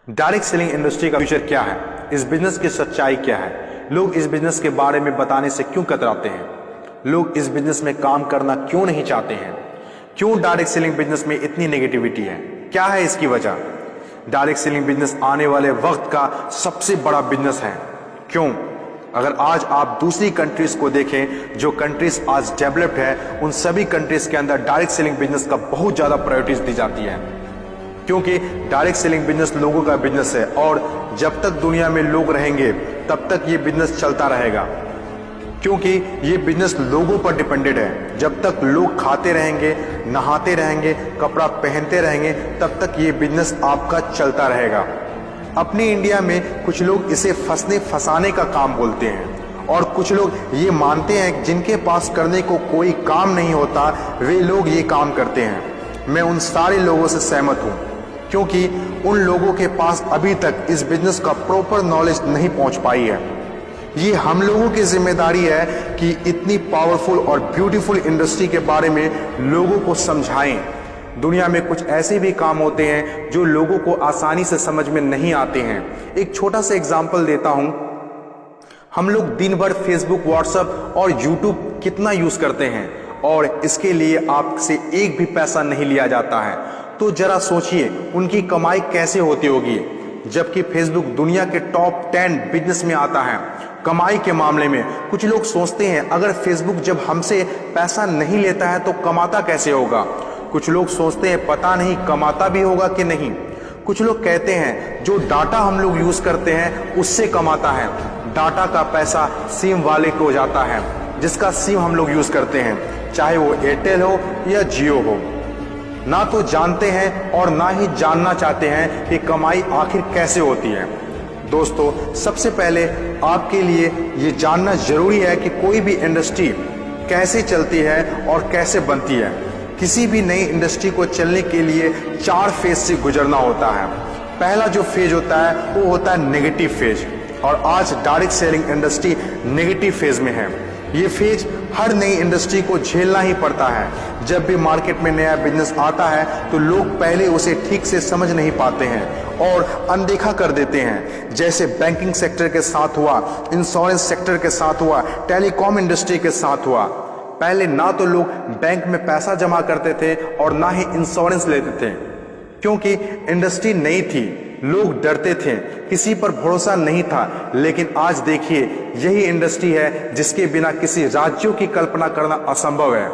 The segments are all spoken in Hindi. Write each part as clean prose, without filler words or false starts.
डायरेक्ट सेलिंग इंडस्ट्री का फ्यूचर क्या है, इस बिजनेस की सच्चाई क्या है, लोग इस बिजनेस के बारे में बताने से क्यों कतराते हैं, लोग इस बिजनेस में काम करना क्यों नहीं चाहते हैं, क्यों डायरेक्ट सेलिंग बिजनेस में इतनी नेगेटिविटी है, क्या है इसकी वजह। डायरेक्ट सेलिंग बिजनेस आने वाले वक्त का सबसे बड़ा बिजनेस है। क्यों? अगर आज आप दूसरी कंट्रीज को देखें, जो कंट्रीज आज डेवलप्ड है, उन सभी कंट्रीज के अंदर डायरेक्ट सेलिंग बिजनेस का बहुत ज्यादा प्रायोरिटीज दी जाती है, क्योंकि डायरेक्ट सेलिंग बिजनेस लोगों का बिजनेस है और जब तक दुनिया में लोग रहेंगे तब तक ये बिजनेस चलता रहेगा, क्योंकि ये बिजनेस लोगों पर डिपेंडेड है। जब तक लोग खाते रहेंगे, नहाते रहेंगे, कपड़ा पहनते रहेंगे, तब तक ये बिजनेस आपका चलता रहेगा। अपने इंडिया में कुछ लोग इसे फंसने फंसाने का काम बोलते हैं और कुछ लोग ये मानते हैं कि जिनके पास करने को कोई काम नहीं होता वे लोग ये काम करते हैं। मैं उन सारे लोगों से सहमत हूँ, क्योंकि उन लोगों के पास अभी तक इस बिजनेस का प्रॉपर नॉलेज नहीं पहुंच पाई है। ये हम लोगों की जिम्मेदारी है कि इतनी पावरफुल और ब्यूटीफुल इंडस्ट्री के बारे में लोगों को समझाएं। दुनिया में कुछ ऐसे भी काम होते हैं जो लोगों को आसानी से समझ में नहीं आते हैं। एक छोटा सा एग्जाम्पल देता हूं। हम लोग दिन भर फेसबुक, व्हाट्सएप और यूट्यूब कितना यूज करते हैं और इसके लिए आपसे एक भी पैसा नहीं लिया जाता है। तो जरा सोचिए उनकी कमाई कैसे होती होगी, जबकि फेसबुक दुनिया के टॉप 10 बिजनेस में आता है कमाई के मामले में। कुछ लोग सोचते हैं अगर फेसबुक जब हमसे पैसा नहीं लेता है तो कमाता कैसे होगा। कुछ लोग सोचते हैं पता नहीं कमाता भी होगा कि नहीं। कुछ लोग कहते हैं जो डाटा हम लोग यूज करते हैं उससे कमाता है। डाटा का पैसा सिम वाले को जाता है, जिसका सिम हम लोग यूज करते हैं, चाहे वो एयरटेल हो या जियो हो। ना तो जानते हैं और ना ही जानना चाहते हैं कि कमाई आखिर कैसे होती है। दोस्तों, सबसे पहले आपके लिए ये जानना जरूरी है कि कोई भी इंडस्ट्री कैसे चलती है और कैसे बनती है। किसी भी नई इंडस्ट्री को चलने के लिए 4 फेज से गुजरना होता है। पहला जो फेज होता है वो होता है नेगेटिव फेज, और आज direct selling industry negative phase में है। ये फेज हर नई इंडस्ट्री को झेलना ही पड़ता है। जब भी मार्केट में नया बिजनेस आता है तो लोग पहले उसे ठीक से समझ नहीं पाते हैं और अनदेखा कर देते हैं। जैसे बैंकिंग सेक्टर के साथ हुआ, इंश्योरेंस सेक्टर के साथ हुआ, टेलीकॉम इंडस्ट्री के साथ हुआ। पहले ना तो लोग बैंक में पैसा जमा करते थे और ना ही इंश्योरेंस लेते थे, क्योंकि इंडस्ट्री नई थी, लोग डरते थे, किसी पर भरोसा नहीं था। लेकिन आज देखिए, यही इंडस्ट्री है जिसके बिना किसी राज्यों की कल्पना करना असंभव है।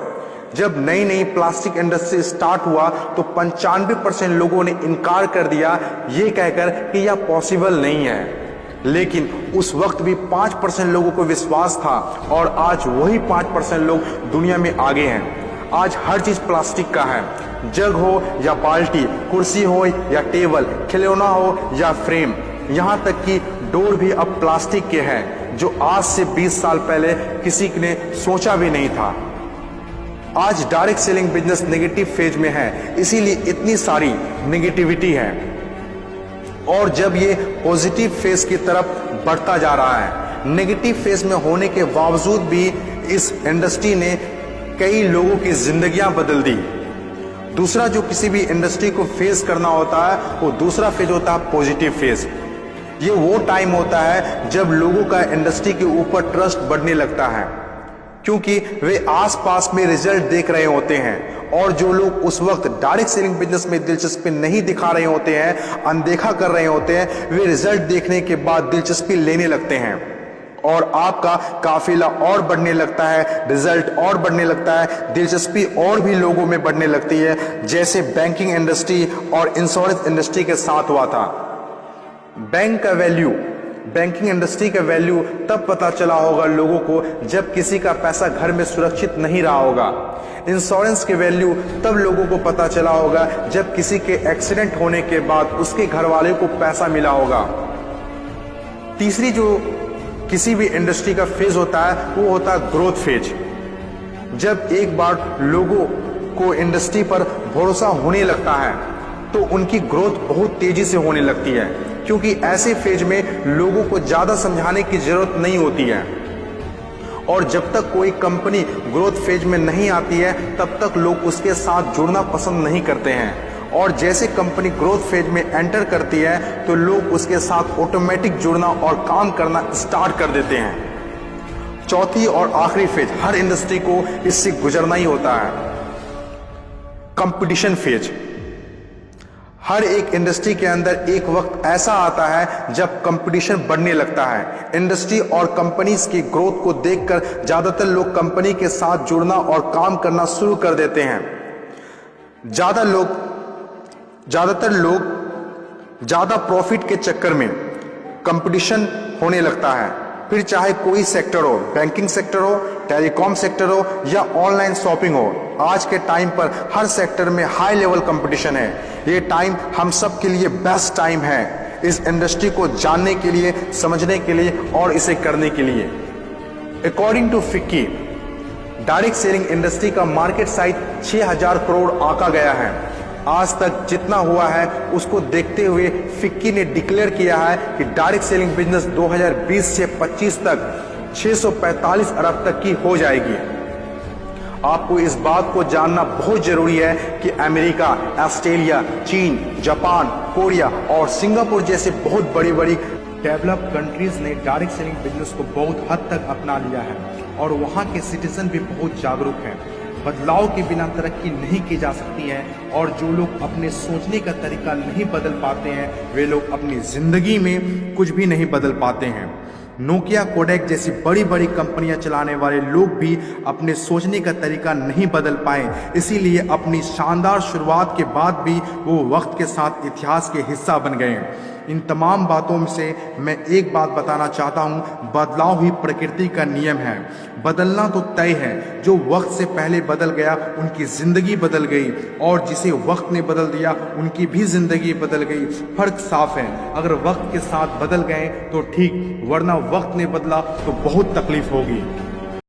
जब नई नई प्लास्टिक इंडस्ट्री स्टार्ट हुआ तो 95% लोगों ने इनकार कर दिया, ये कहकर कि यह पॉसिबल नहीं है। लेकिन उस वक्त भी 5% लोगों को विश्वास था और आज वही 5% लोग दुनिया में आगे हैं। आज हर चीज प्लास्टिक का है, जग हो या बाल्टी, कुर्सी हो या टेबल, खिलौना हो या फ्रेम, यहाँ तक कि डोर भी अब प्लास्टिक के हैं, जो आज से 20 साल पहले किसी ने सोचा भी नहीं था। आज direct selling business negative phase में है, इसीलिए इतनी सारी नेगेटिविटी है। और जब ये पॉजिटिव फेज की तरफ बढ़ता जा रहा है, नेगेटिव फेज में होने के बावजूद भी इस इंडस्ट्री ने कई लोगों की जिंदगियां बदल दी। दूसरा जो किसी भी इंडस्ट्री को फेस करना होता है वो दूसरा फेज होता है पॉजिटिव फेज। ये वो टाइम होता है जब लोगों का इंडस्ट्री के ऊपर ट्रस्ट बढ़ने लगता है, क्योंकि वे आसपास में रिजल्ट देख रहे होते हैं। और जो लोग उस वक्त डायरेक्ट सेलिंग बिजनेस में दिलचस्पी नहीं दिखा रहे होते हैं, अनदेखा कर रहे होते हैं, वे रिजल्ट देखने के बाद दिलचस्पी लेने लगते हैं और आपका काफिला और बढ़ने लगता है, रिजल्ट और बढ़ने लगता है, दिलचस्पी और भी लोगों में बढ़ने लगती है। जैसे बैंकिंग इंडस्ट्री और इंश्योरेंस इंडस्ट्री के साथ हुआ था। बैंकिंग इंडस्ट्री का वैल्यू तब पता चला होगा लोगों को जब किसी का पैसा घर में सुरक्षित नहीं रहा होगा। इंश्योरेंस के वैल्यू तब लोगों को पता चला होगा जब किसी के एक्सीडेंट होने के बाद उसके घर वाले को पैसा मिला होगा। तीसरी जो किसी भी इंडस्ट्री का फेज होता है वो होता है ग्रोथ फेज। जब एक बार लोगों को इंडस्ट्री पर भरोसा होने लगता है तो उनकी ग्रोथ बहुत तेजी से होने लगती है, क्योंकि ऐसे फेज में लोगों को ज्यादा समझाने की जरूरत नहीं होती है। और जब तक कोई कंपनी ग्रोथ फेज में नहीं आती है तब तक लोग उसके साथ जुड़ना पसंद नहीं करते हैं और जैसे कंपनी ग्रोथ फेज में एंटर करती है तो लोग उसके साथ ऑटोमेटिक जुड़ना और काम करना स्टार्ट कर देते हैं। चौथी और आखिरी फेज, हर इंडस्ट्री को इससे गुजरना ही होता है, कंपटीशन फेज। हर एक इंडस्ट्री के अंदर एक वक्त ऐसा आता है जब कंपटीशन बढ़ने लगता है। इंडस्ट्री और कंपनीज की ग्रोथ को देखकर ज्यादातर लोग कंपनी के साथ जुड़ना और काम करना शुरू कर देते हैं। ज्यादातर लोग ज्यादा प्रॉफिट के चक्कर में कंपटीशन होने लगता है, फिर चाहे कोई सेक्टर हो, बैंकिंग सेक्टर हो, टेलीकॉम सेक्टर हो या ऑनलाइन शॉपिंग हो। आज के टाइम पर हर सेक्टर में हाई लेवल कंपटीशन है। ये टाइम हम सब के लिए बेस्ट टाइम है इस इंडस्ट्री को जानने के लिए, समझने के लिए और इसे करने के लिए। According to FICCI, direct selling industry का मार्केट साइज 6000 करोड़ आंका गया है। आज तक जितना हुआ है उसको देखते हुए फिक्की ने डिक्लेयर किया है कि डायरेक्ट सेलिंग बिजनेस 2020 से 25 तक 645 अरब तक की हो जाएगी। आपको इस बात को जानना बहुत जरूरी है कि अमेरिका, ऑस्ट्रेलिया, चीन, जापान, कोरिया और सिंगापुर जैसे बहुत बड़ी बड़ी डेवलप्ड कंट्रीज ने डायरेक्ट सेलिंग बिजनेस को बहुत हद तक अपना लिया है और वहां के सिटीजन भी बहुत जागरूक हैं। बदलाव के बिना तरक्की नहीं की जा सकती है और जो लोग अपने सोचने का तरीका नहीं बदल पाते हैं वे लोग अपनी जिंदगी में कुछ भी नहीं बदल पाते हैं। नोकिया, कोडेक जैसी बड़ी बड़ी कंपनियां चलाने वाले लोग भी अपने सोचने का तरीका नहीं बदल पाए, इसीलिए अपनी शानदार शुरुआत के बाद भी वो वक्त के साथ इतिहास के हिस्सा बन गए। इन तमाम बातों से मैं एक बात बताना चाहता हूँ, बदलाव ही प्रकृति का नियम है। बदलना तो तय है, जो वक्त से पहले बदल गया उनकी जिंदगी बदल गई और जिसे वक्त ने बदल दिया उनकी भी जिंदगी बदल गई। फर्क साफ है, अगर वक्त के साथ बदल गए तो ठीक, वरना वक्त ने बदला तो बहुत तकलीफ होगी।